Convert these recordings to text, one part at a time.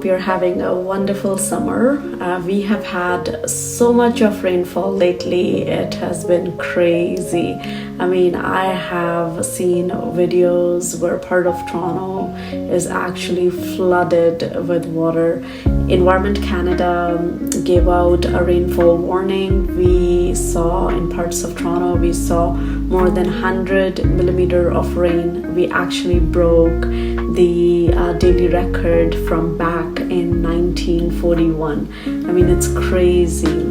hope you're having a wonderful summer. We have had so much of rainfall lately. It has been crazy. I mean, I have seen videos where part of Toronto is actually flooded with water. Environment Canada gave out a rainfall warning. We saw in parts of Toronto, we saw more than 100 millimeter of rain. We actually broke the daily record from back in 1941. I mean, it's crazy.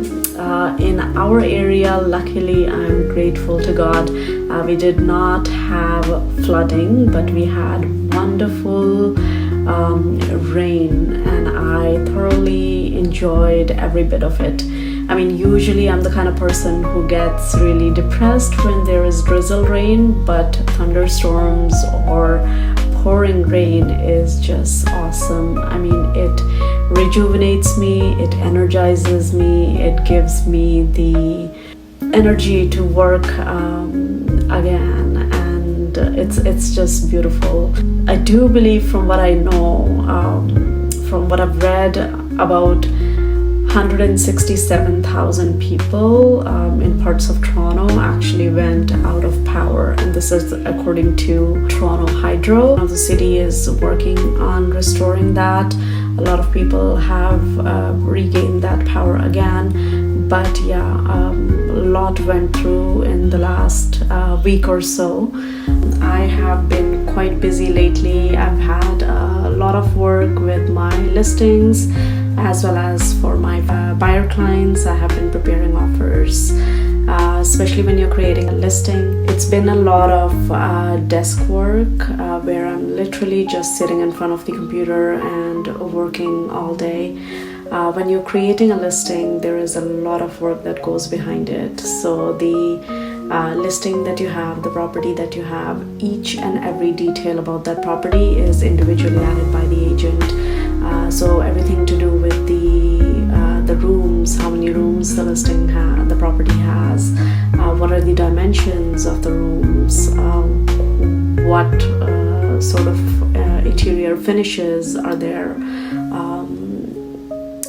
In our area, luckily, I'm grateful to God, we did not have flooding, but we had wonderful rain, and I thoroughly enjoyed every bit of it. I mean, usually I'm the kind of person who gets really depressed when there is drizzle rain, but thunderstorms or pouring rain is just awesome. I mean, it rejuvenates me, it energizes me, it gives me the energy to work again, and it's just beautiful. I do believe, from what I know, from what I've read, about 167,000 people in parts of Toronto actually went out of power, and this is according to Toronto Hydro. Now the city is working on restoring that. A lot of people have regained that power again, but yeah, a lot went through in the last week or so. I have been quite busy lately. I've had a lot of work with my listings as well as for my buyer clients. I have been preparing offers, especially when you're creating a listing. It's been a lot of desk work where I'm literally just sitting in front of the computer and working all day. When you're creating a listing, there is a lot of work that goes behind it. So the listing that you have, the property that you have, each and every detail about that property is individually added by the agent. So everything to do with the rooms, how many rooms the listing the property has, what are the dimensions of the rooms, what sort of interior finishes are there,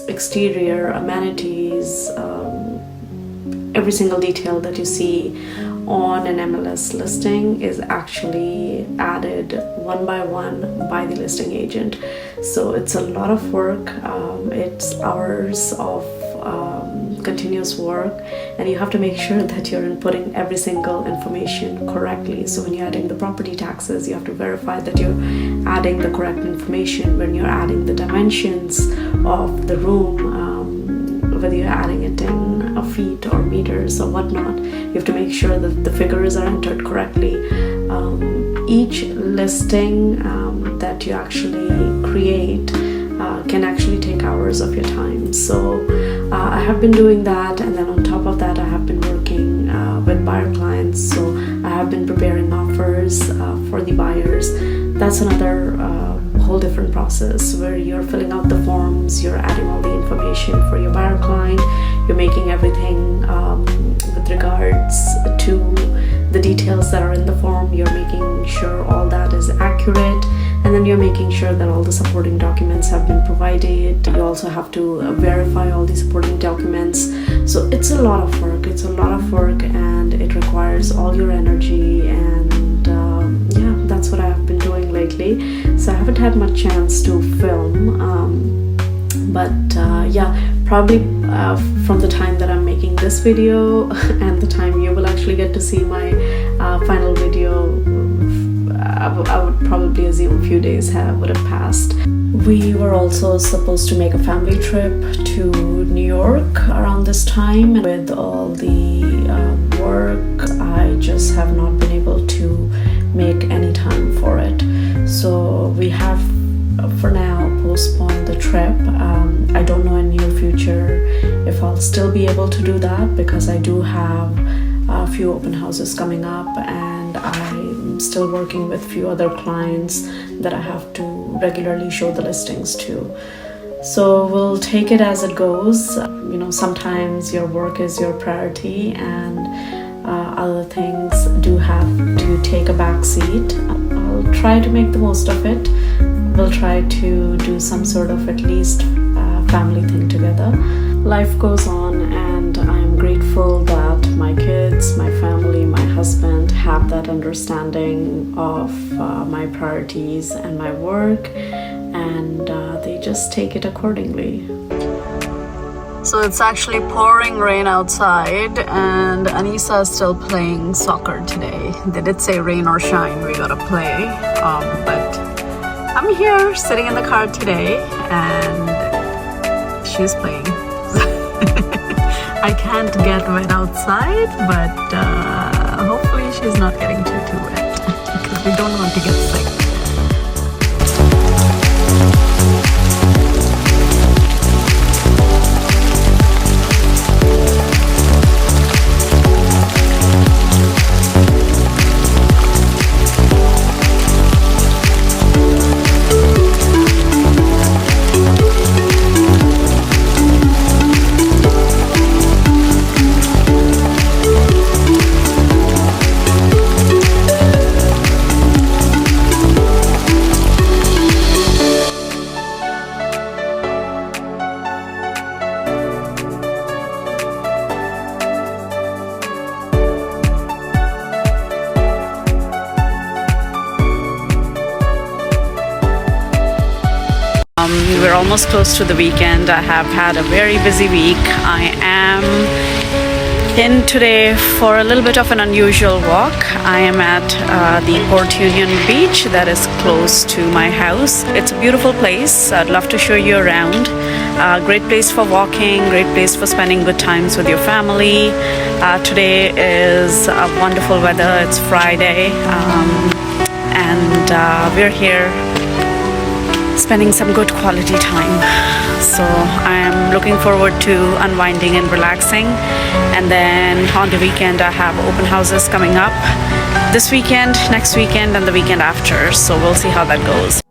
exterior amenities, every single detail that you see on an MLS listing is actually added one by one by the listing agent. So it's a lot of work. It's hours of continuous work, and you have to make sure that you're inputting every single information correctly. So when you're adding the property taxes, you have to verify that you're adding the correct information. When you're adding the dimensions of the room, whether you're adding it in feet or meters or whatnot, you have to make sure that the figures are entered correctly. Each listing that you actually create can actually take hours of your time. So I have been doing that, and then on top of that, I have been working with buyer clients. So I have been preparing offers for the buyers. That's another whole different process where you're filling out the forms, you're adding all the information for your buyer client, you're making everything with regards to the details that are in the form, you're making sure all that is accurate, and then you're making sure that all the supporting documents have been provided. You also have to verify all the supporting documents. So it's a lot of work. It's a lot of work, and it requires all your energy, and yeah, that's what I've been doing lately. So I haven't had much chance to film, but yeah, probably from the time that I'm making this video and the time you will actually get to see my final video, I would probably assume a few days would have passed. We were also supposed to make a family trip to New York around this time. With all the work, I just have not been able to make any time for it. So we have, for now, postponed the trip. I don't know in near future if I'll still be able to do that, because I do have a few open houses coming up, and I'm still working with a few other clients that I have to regularly show the listings to. So we'll take it as it goes. You know, sometimes your work is your priority, and other things do have to take a back seat. I'll try to make the most of it. we'll try to do some sort of at least family thing together. Life goes on, and I'm grateful that my kids, my family, my husband have that understanding of my priorities and my work, and they just take it accordingly. So it's actually pouring rain outside, and Anissa is still playing soccer today. They did say rain or shine, we gotta play. But I'm here sitting in the car today, and she's playing. I can't get wet outside, but hopefully she's not getting too wet because we don't want to get sick. We're almost close to the weekend. I have had a very busy week. I am in today for a little bit of an unusual walk. I am at the Port Union Beach that is close to my house. It's a beautiful place. I'd love to show you around. Great place for walking, great place for spending good times with your family. Today is wonderful weather. It's Friday, and we're here spending some good quality time. So I'm looking forward to unwinding and relaxing. And then on the weekend I have open houses coming up this weekend, next weekend, and the weekend after. So we'll see how that goes.